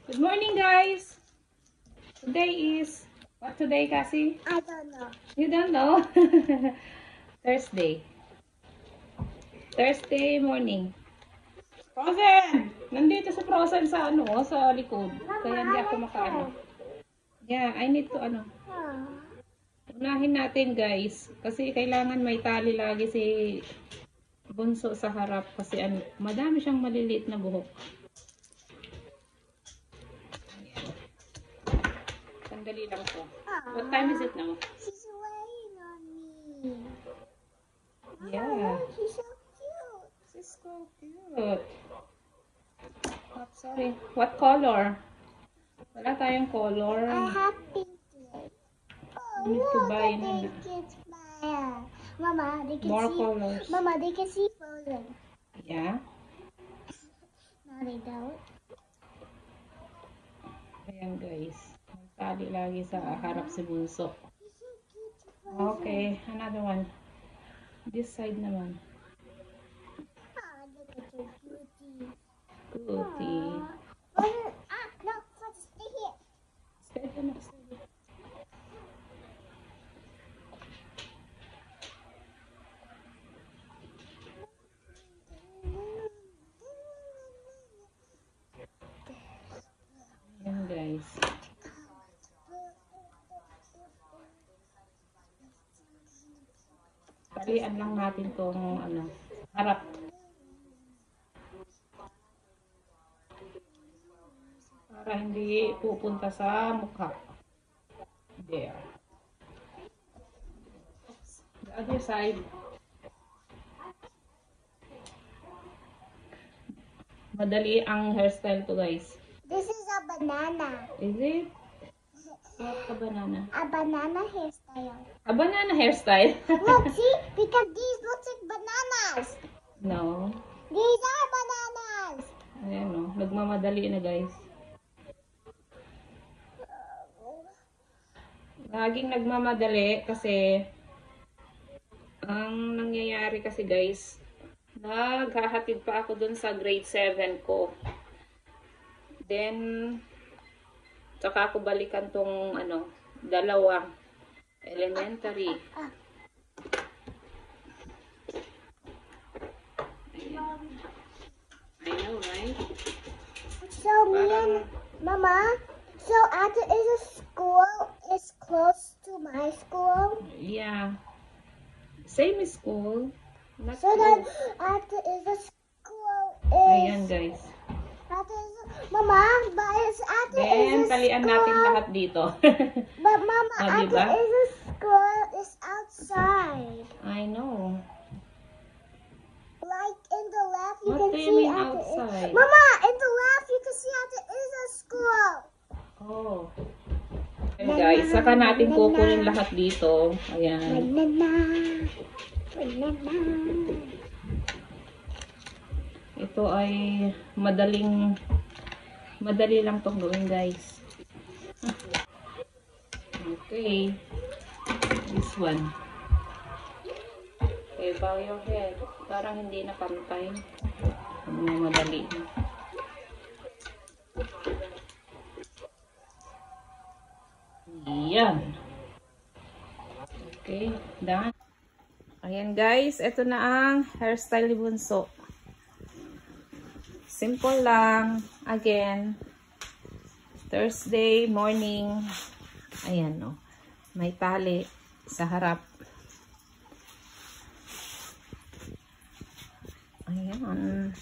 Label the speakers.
Speaker 1: Good morning, guys. Today is what today, Cassie?
Speaker 2: I don't know.
Speaker 1: You don't know? Thursday. Thursday morning. Frozen! Nandito si Frozen sa sa likod. Kaya hindi ako makaano. Yeah, I need to unahin natin, guys. Kasi kailangan may tali lagi si Bunso sa harap kasi madami siyang maliliit na buhok. Sandali lang po. What time is it now?
Speaker 2: She's waiting on me.
Speaker 1: Yeah.
Speaker 2: She's so cute.
Speaker 1: She's so cute. Oh, sorry. What color? Wala tayong color.
Speaker 2: I have pink today. Oh,
Speaker 1: We need to
Speaker 2: look,
Speaker 1: buy
Speaker 2: I think it's Maya. Mama, they can
Speaker 1: more
Speaker 2: see.
Speaker 1: colors.
Speaker 2: Mama, they can see Frozen.
Speaker 1: Yeah.
Speaker 2: No, they don't.
Speaker 1: Ayan, guys. May tali lagi sa harap si Bunso.
Speaker 2: She's so cute, Frozen.
Speaker 1: Okay, another one. This side naman.
Speaker 2: Ah, look at your beauty.
Speaker 1: Cutie.
Speaker 2: Frozen, no, Frozen, stay here.
Speaker 1: Steady na, steady. Ayan, guys. Talian lang natin tong harap. Para hindi pupunta sa mukha. There. The other side. Madali ang hairstyle to, guys.
Speaker 2: This is a banana.
Speaker 1: Is it? What a banana?
Speaker 2: A banana hairstyle.
Speaker 1: A banana hairstyle?
Speaker 2: Look, see? Because these look like bananas.
Speaker 1: No.
Speaker 2: These are bananas.
Speaker 1: Ayan o. Nagmamadali na, guys. Laging nagmamadali kasi ang nangyayari kasi, guys, naghahatid pa ako dun sa grade 7 ko. Then, tsaka ako balikan tong dalawang elementary. Ayan. I know, right?
Speaker 2: So me and Mama, so after is a school is close to my school.
Speaker 1: Yeah. Same school. Not
Speaker 2: So then
Speaker 1: close.
Speaker 2: after is a school
Speaker 1: Ayan,
Speaker 2: is
Speaker 1: guys.
Speaker 2: after is Mama, but it's after
Speaker 1: Then,
Speaker 2: is a
Speaker 1: talian natin lahat dito.
Speaker 2: But Mama,
Speaker 1: Oh,
Speaker 2: after
Speaker 1: diba?
Speaker 2: is a school is outside.
Speaker 1: I know.
Speaker 2: Like in the left, you
Speaker 1: What
Speaker 2: can
Speaker 1: do you
Speaker 2: see
Speaker 1: mean
Speaker 2: after
Speaker 1: outside?
Speaker 2: Mama, in the left, you can see after is a school.
Speaker 1: Oh. Ayan, guys, saka natin kukunin lahat dito. Ayan.
Speaker 2: Banana, banana.
Speaker 1: Ito ay madali lang tong gawin, guys. Okay. This one. Okay, bow your head. Parang hindi na pantay. Madali. Yan. Okay, done. Ayan, guys, ito na ang hairstyle ni Bunso. Simple lang. Again, Thursday morning. Ayan, no. May tali sa harap. Ayan.